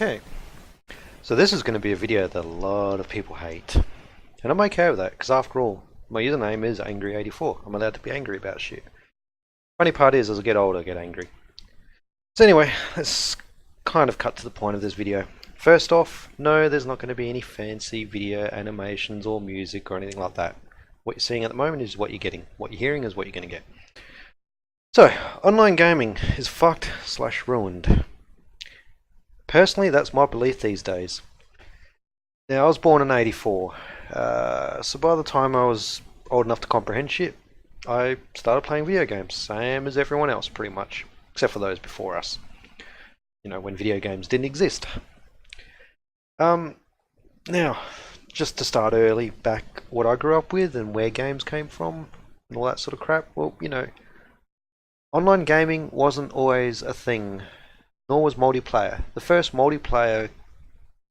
Okay, so this is going to be a video that a lot of people hate. And I'm okay with that, because after all, my username is Angry84. I'm allowed to be angry about shit. Funny part is, as I get older, I get angry. So anyway, let's kind of cut to the point of this video. First off, no, there's not going to be any fancy video animations or music or anything like that. What you're seeing at the moment is what you're getting. What you're hearing is what you're going to get. So, online gaming is fucked/ruined. Personally, that's my belief these days. Now, I was born in '84, so by the time I was old enough to comprehend shit, I started playing video games, same as everyone else pretty much, except for those before us. You know, when video games didn't exist. Now, just to start early, back what I grew up with and where games came from and all that sort of crap, well, you know, online gaming wasn't always a thing, nor was multiplayer. The first multiplayer,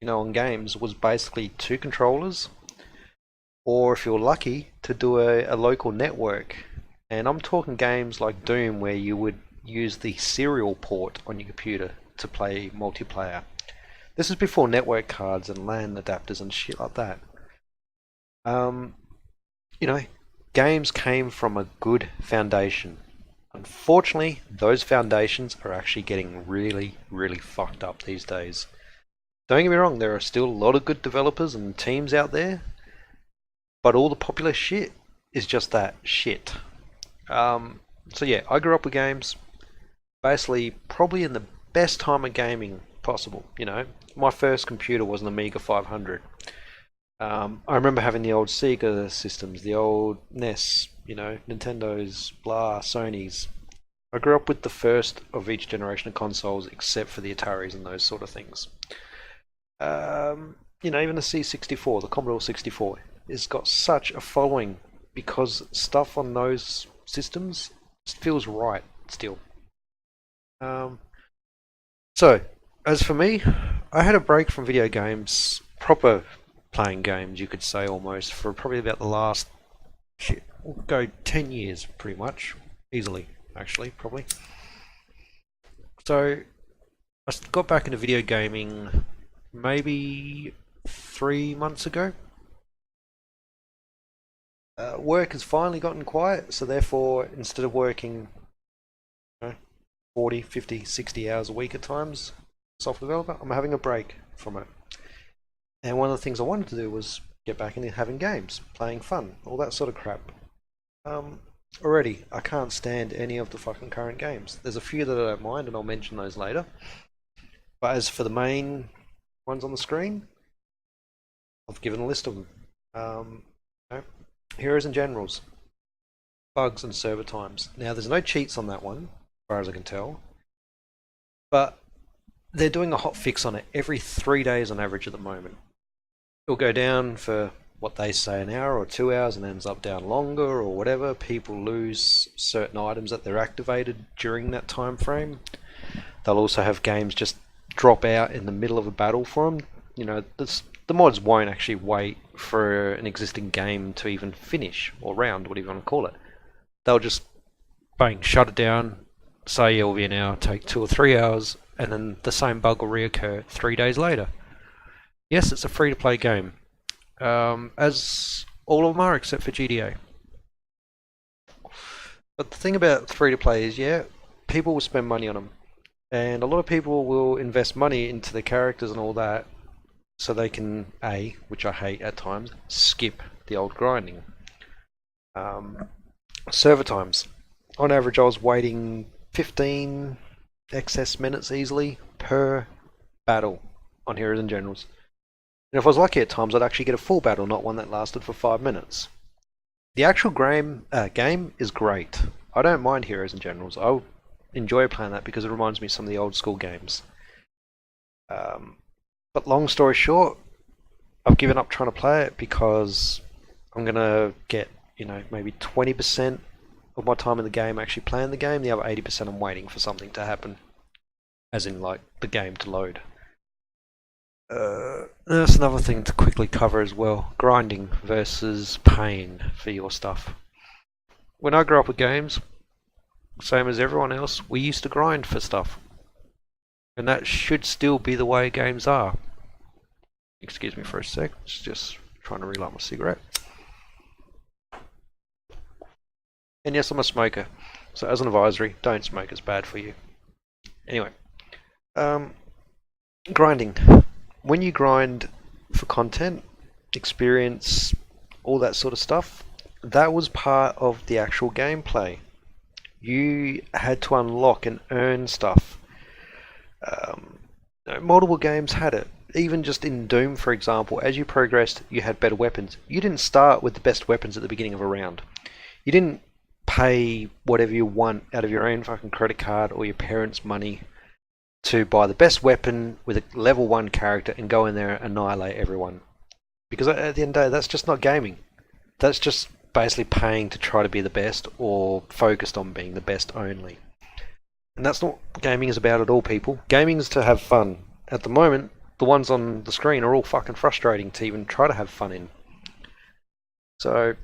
on games was basically two controllers, or if you're lucky, to do a local network. And I'm talking games like Doom, where you would use the serial port on your computer to play multiplayer. This is before network cards and LAN adapters and shit like that. Games came from a good foundation. Unfortunately, those foundations are actually getting really, really fucked up these days. Don't get me wrong, there are still a lot of good developers and teams out there, but all the popular shit is just that, shit. So yeah, I grew up with games, basically probably in the best time of gaming possible, My first computer was an Amiga 500. I remember having the old Sega systems, the old NES, Nintendo's, blah, Sony's. I grew up with the first of each generation of consoles except for the Ataris and those sort of things. Even the C64, the Commodore 64, has got such a following because stuff on those systems feels right still. So, as for me, I had a break from video games, proper playing games, you could say almost, for probably about the last, we'll go 10 years pretty much, easily, actually, probably. So, I got back into video gaming maybe 3 months ago. Work has finally gotten quiet, so therefore, instead of working 40, 50, 60 hours a week at times, software developer, I'm having a break from it. And one of the things I wanted to do was get back into having games, playing fun, all that sort of crap. Already, I can't stand any of the fucking current games. There's a few that I don't mind, and I'll mention those later. But as for the main ones on the screen, I've given a list of them. Heroes and Generals, bugs and server times. Now, there's no cheats on that one, as far as I can tell. But they're doing a hot fix on it every 3 days on average at the moment. It'll go down for what they say an hour or 2 hours and ends up down longer or whatever. People lose certain items that they're activated during that time frame. They'll also have games just drop out in the middle of a battle for them. The mods won't actually wait for an existing game to even finish, or round, whatever you want to call it. They'll just, bang, shut it down, say it'll be an hour, take 2 or 3 hours, and then the same bug will reoccur 3 days later. Yes, it's a free-to-play game, as all of them are except for GTA. But the thing about free-to-play is, yeah, people will spend money on them. And a lot of people will invest money into the characters and all that, so they can, which I hate at times, skip the old grinding. Server times. On average, I was waiting 15 excess minutes easily per battle on Heroes and Generals. And if I was lucky at times, I'd actually get a full battle, not one that lasted for 5 minutes. The actual game is great. I don't mind Heroes and Generals. I enjoy playing that because it reminds me of some of the old school games. But long story short, I've given up trying to play it because I'm going to get, maybe 20% of my time in the game actually playing the game. The other 80% I'm waiting for something to happen. As in, like, the game to load. That's another thing to quickly cover as well. Grinding versus paying for your stuff. When I grew up with games, same as everyone else, we used to grind for stuff. And that should still be the way games are. Excuse me for a sec, just trying to relight my cigarette. And yes, I'm a smoker, so as an advisory, don't smoke, it's bad for you. Anyway, grinding. When you grind for content, experience, all that sort of stuff, that was part of the actual gameplay. You had to unlock and earn stuff. Multiple games had it. Even just in Doom, for example, as you progressed, you had better weapons. You didn't start with the best weapons at the beginning of a round. You didn't pay whatever you want out of your own fucking credit card or your parents' money to buy the best weapon with a level 1 character and go in there and annihilate everyone. Because at the end of the day, that's just not gaming. That's just basically paying to try to be the best or focused on being the best only. And that's not what gaming is about at all, people. Gaming is to have fun. At the moment, the ones on the screen are all fucking frustrating to even try to have fun in. So,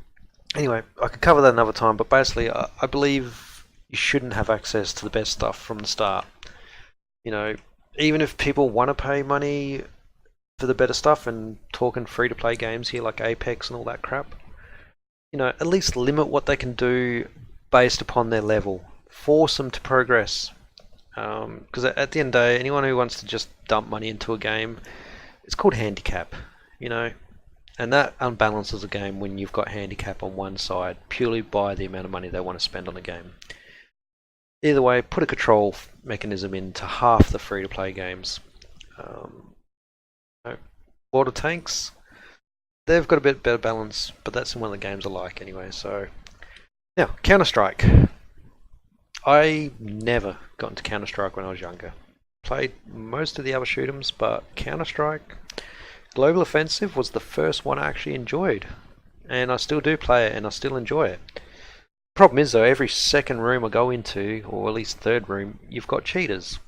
anyway, I could cover that another time, but basically, I believe you shouldn't have access to the best stuff from the start. You know, even if people want to pay money for the better stuff, and talking free-to-play games here like Apex and all that crap, you know, at least limit what they can do based upon their level. Force them to progress. Because at the end of the day, anyone who wants to just dump money into a game, it's called handicap, you know, and that unbalances a game when you've got handicap on one side purely by the amount of money they want to spend on a game. Either way, put a control mechanism into half the free-to-play games. Water tanks, they've got a bit better balance, but that's in one of the games I like anyway. So now, Counter-Strike. I never got into Counter-Strike when I was younger. Played most of the other shoot'ems, but Counter-Strike Global Offensive was the first one I actually enjoyed. And I still do play it, and I still enjoy it. Problem is though, every second room I go into, or at least third room, you've got cheaters.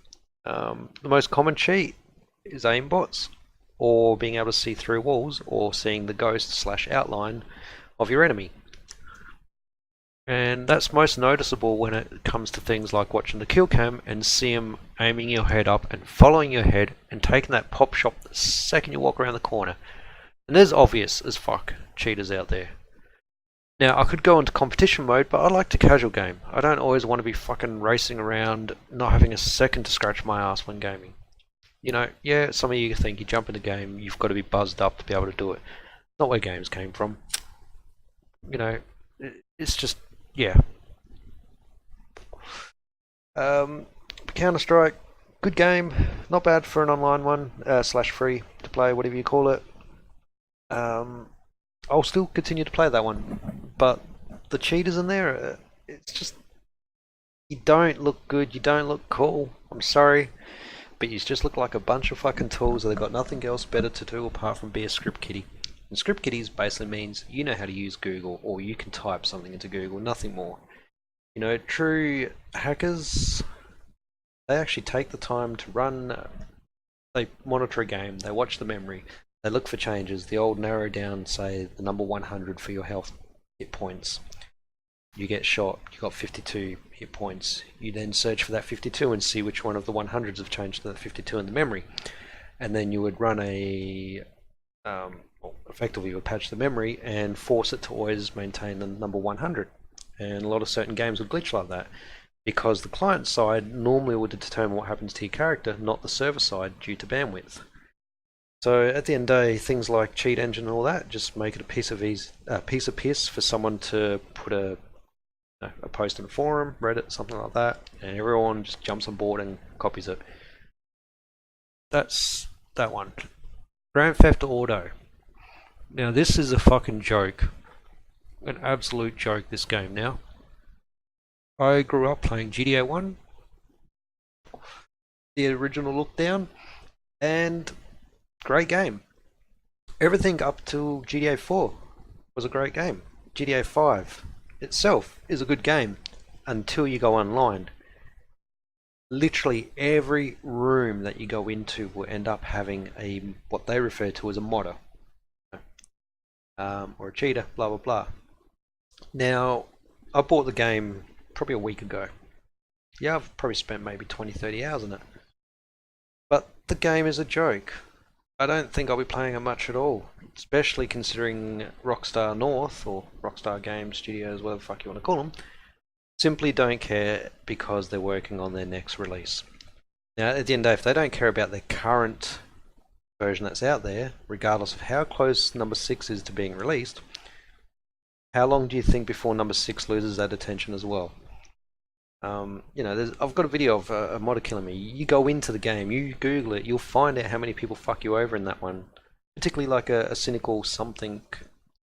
The most common cheat is aimbots, or being able to see through walls, or seeing the ghost / outline of your enemy. And that's most noticeable when it comes to things like watching the kill cam and see them aiming your head up and following your head and taking that pop shot the second you walk around the corner. And there's obvious as fuck cheaters out there. Now, I could go into competition mode, but I like to casual game. I don't always want to be fucking racing around, not having a second to scratch my ass when gaming. You know, yeah, some of you think you jump in the game, you've got to be buzzed up to be able to do it. Not where games came from. You know, it's just, yeah. Counter-Strike, good game. Not bad for an online one, / free to play, whatever you call it. I'll still continue to play that one. But the cheaters in there, it's just, you don't look good, you don't look cool. I'm sorry. But you just look like a bunch of fucking tools that have got nothing else better to do apart from be a script kiddie. And script kiddies basically means you know how to use Google, or you can type something into Google, nothing more. You know, true hackers, they actually take the time to run, they monitor a game, they watch the memory, they look for changes, the old narrow down, say, the number 100 for your health hit points. You get shot, you got 52 hit points. You then search for that 52 and see which one of the 100s have changed to the 52 in the memory. And then you would run a, effectively you would patch the memory and force it to always maintain the number 100. And a lot of certain games would glitch like that, because the client side normally would determine what happens to your character, not the server side, due to bandwidth. So at the end of the day, things like cheat engine and all that just make it a piece of piss for someone to put a post in a forum, Reddit, something like that, and everyone just jumps on board and copies it. That's that one. Grand Theft Auto. Now this is a fucking joke. An absolute joke, this game now. I grew up playing GTA 1, the original Lookdown, and great game. Everything up till GTA 4 was a great game. GTA 5 itself is a good game until you go online. Literally every room that you go into will end up having a what they refer to as a modder, or a cheater, blah blah blah. Now, I bought the game probably a week ago. Yeah, I've probably spent maybe 20-30 hours in it. But the game is a joke. I don't think I'll be playing it much at all, especially considering Rockstar North, or Rockstar Game Studios, whatever the fuck you want to call them, simply don't care because they're working on their next release. Now, at the end of the day, if they don't care about their current version that's out there, regardless of how close number 6 is to being released, how long do you think before number 6 loses that attention as well? I've got a video of a modder killing me. You go into the game, you Google it, you'll find out how many people fuck you over in that one. Particularly like a cynical something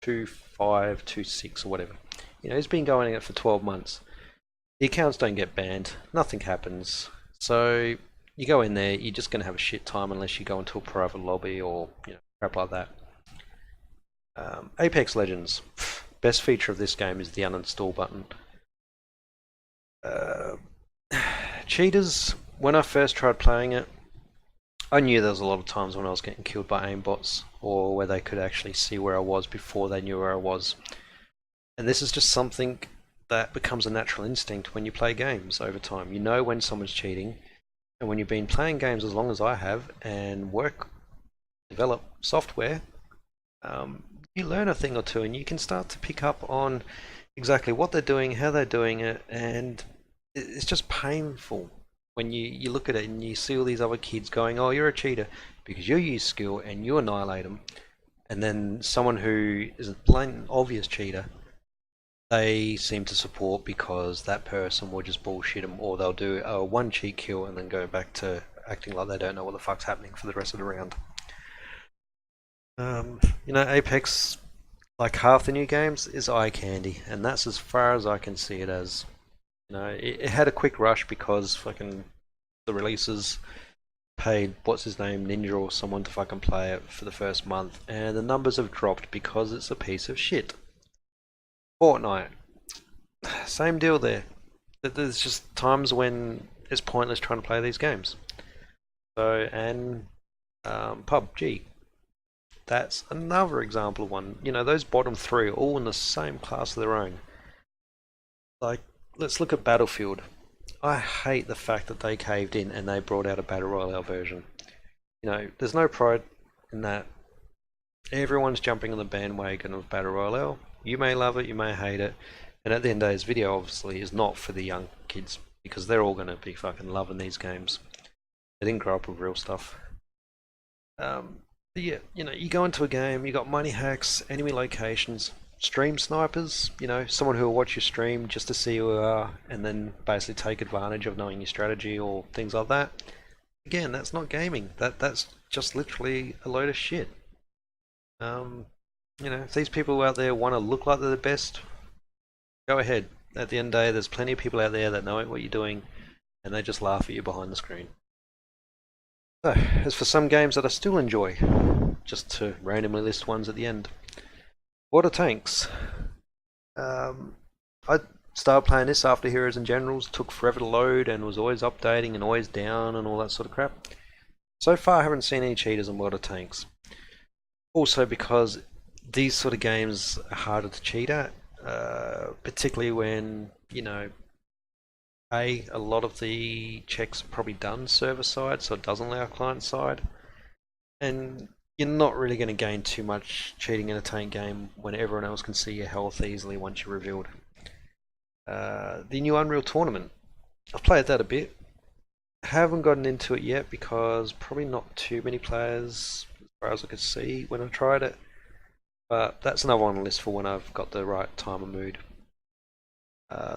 2526 or whatever. He's been going at it for 12 months. The accounts don't get banned, nothing happens. So you go in there, you're just going to have a shit time unless you go into a private lobby or crap like that. Apex Legends. Best feature of this game is the uninstall button. Cheaters, when I first tried playing it, I knew there was a lot of times when I was getting killed by aimbots, or where they could actually see where I was before they knew where I was. And this is just something that becomes a natural instinct when you play games over time. You know when someone's cheating, and when you've been playing games as long as I have, and develop software, you learn a thing or two, and you can start to pick up on exactly what they're doing, how they're doing it, and it's just painful when you look at it and you see all these other kids going, oh, you're a cheater because you use skill and you annihilate them, and then someone who is a blatant obvious cheater, they seem to support because that person will just bullshit them, or they'll do one cheat kill and then go back to acting like they don't know what the fuck's happening for the rest of the round. Apex, like half the new games, is eye candy, and that's as far as I can see it as. It had a quick rush because fucking the releases paid what's his name, Ninja or someone, to fucking play it for the first month, and the numbers have dropped because it's a piece of shit. Fortnite, same deal there. There's just times when it's pointless trying to play these games. And PUBG. That's another example of one. Those bottom three are all in the same class of their own. Like, let's look at Battlefield. I hate the fact that they caved in and they brought out a Battle Royale version. There's no pride in that. Everyone's jumping on the bandwagon of Battle Royale. You may love it, you may hate it. And at the end of the day, this video obviously is not for the young kids, because they're all going to be fucking loving these games. They didn't grow up with real stuff. Yeah, you go into a game, you got money hacks, enemy locations, stream snipers, someone who will watch your stream just to see who you are and then basically take advantage of knowing your strategy or things like that. Again, that's not gaming. That's just literally a load of shit. If these people out there want to look like they're the best, go ahead. At the end of the day, there's plenty of people out there that know what you're doing, and they just laugh at you behind the screen. So, as for some games that I still enjoy, just to randomly list ones at the end. Water Tanks. I started playing this after Heroes and Generals, took forever to load and was always updating and always down and all that sort of crap. So far I haven't seen any cheaters on Water Tanks. Also because these sort of games are harder to cheat at, particularly when, a lot of the checks are probably done server side, so it doesn't allow client side. And you're not really going to gain too much cheating in a tank game when everyone else can see your health easily once you're revealed. The new Unreal Tournament. I've played that a bit. Haven't gotten into it yet because probably not too many players as far as I could see when I tried it. But that's another one on the list for when I've got the right time and mood.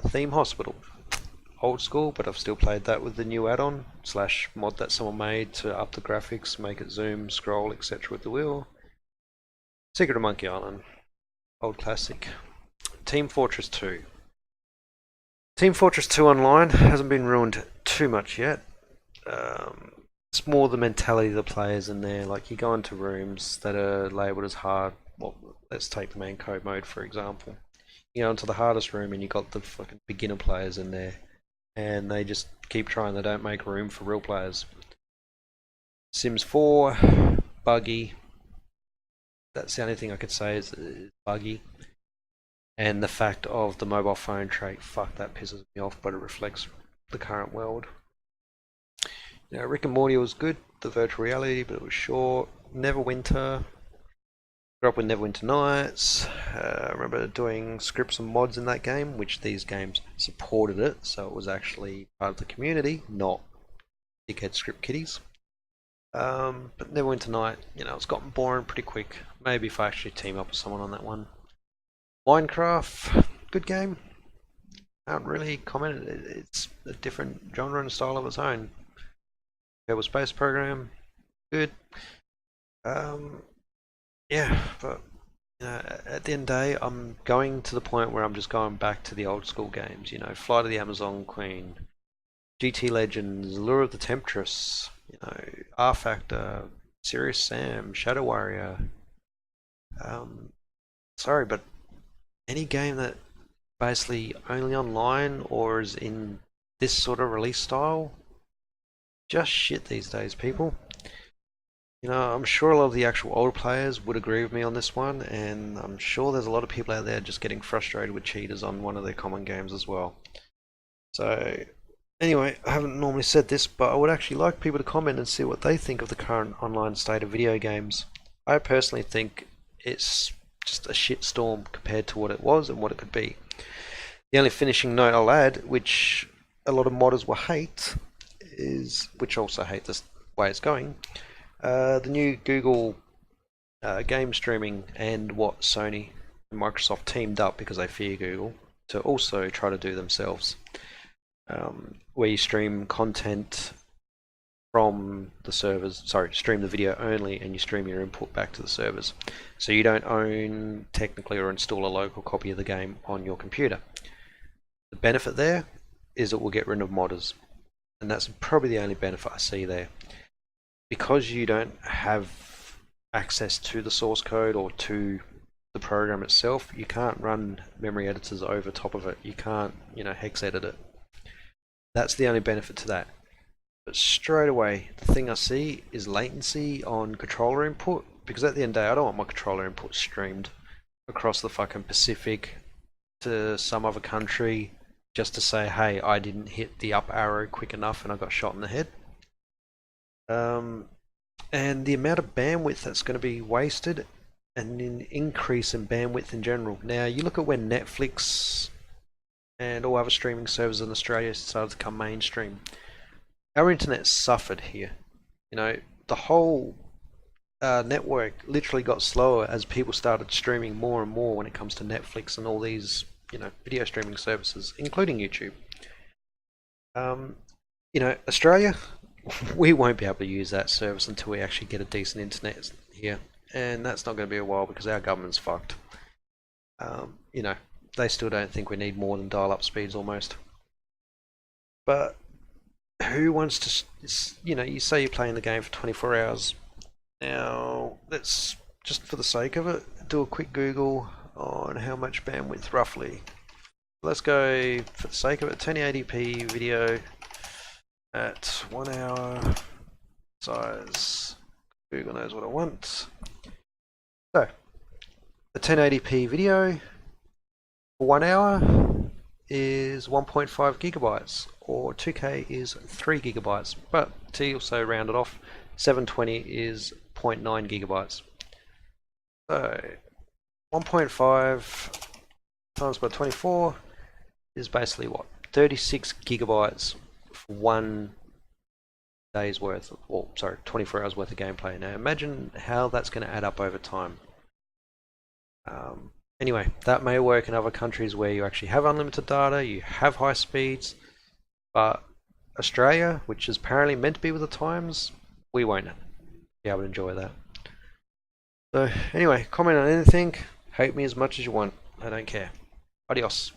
Theme Hospital. Old school, but I've still played that with the new add-on / mod that someone made to up the graphics, make it zoom, scroll, etc. with the wheel. Secret of Monkey Island. Old classic. Team Fortress 2. Team Fortress 2 Online hasn't been ruined too much yet. It's more the mentality of the players in there. Like, you go into rooms that are labelled as hard. Well, let's take the main code mode for example. You go into the hardest room and you got the fucking beginner players in there, and they just keep trying. They don't make room for real players. Sims 4, buggy. That's the only thing I could say is buggy. And the fact of the mobile phone trait, fuck, that pisses me off, but it reflects the current world. Yeah, Rick and Morty was good, the virtual reality, but it was short. Neverwinter. Grew up with Neverwinter Nights. I remember doing scripts and mods in that game, which these games supported it, so it was actually part of the community, not dickhead script kiddies. But Neverwinter Night, it's gotten boring pretty quick. Maybe if I actually team up with someone on that one. Minecraft, good game. Can't really comment. It's a different genre and style of its own. Kerbal Space Program, good. Yeah, but at the end of the day, I'm going to the point where I'm just going back to the old school games. Flight of the Amazon Queen, GT Legends, Lure of the Temptress, R Factor, Serious Sam, Shadow Warrior. Sorry, but any game that basically only online or is in this sort of release style, just shit these days, people. I'm sure a lot of the actual older players would agree with me on this one, and I'm sure there's a lot of people out there just getting frustrated with cheaters on one of their common games as well. So, anyway, I haven't normally said this, but I would actually like people to comment and see what they think of the current online state of video games. I personally think it's just a shitstorm compared to what it was and what it could be. The only finishing note I'll add, which a lot of modders will hate, which also hate this way it's going, the new Google game streaming and what Sony and Microsoft teamed up because they fear Google to also try to do themselves, where you stream content from the servers, stream the video only, and you stream your input back to the servers. So you don't own technically or install a local copy of the game on your computer. The benefit there is it will get rid of modders, and that's probably the only benefit I see there. Because you don't have access to the source code or to the program itself, you can't run memory editors over top of it. You can't, hex edit it. That's the only benefit to that. But straight away, the thing I see is latency on controller input, because at the end of the day, I don't want my controller input streamed across the fucking Pacific to some other country just to say, hey, I didn't hit the up arrow quick enough and I got shot in the head. And the amount of bandwidth that's going to be wasted, and an increase in bandwidth in general. Now, you look at when Netflix and all other streaming services in Australia started to come mainstream. Our internet suffered here. The whole network literally got slower as people started streaming more and more when it comes to Netflix and all these, video streaming services, including YouTube. Australia, we won't be able to use that service until we actually get a decent internet here, and that's not going to be a while because our government's fucked. They still don't think we need more than dial-up speeds almost. But who wants to, you say you're playing the game for 24 hours. Now, let's, just for the sake of it, do a quick Google on how much bandwidth roughly. Let's go, for the sake of it, 1080p video at 1 hour size. Google knows what I want. So, a 1080p video for 1 hour is 1.5 gigabytes, or 2K is 3 gigabytes, but to also round it off, 720 is 0.9 gigabytes. So 1.5 times by 24 is basically what? 36 gigabytes for 1 day's worth, 24 hours worth of gameplay. Now imagine how that's going to add up over time. Anyway, that may work in other countries where you actually have unlimited data, you have high speeds, but Australia, which is apparently meant to be with the times, we won't be able to enjoy that. So anyway, comment on anything, hate me as much as you want, I don't care. Adios.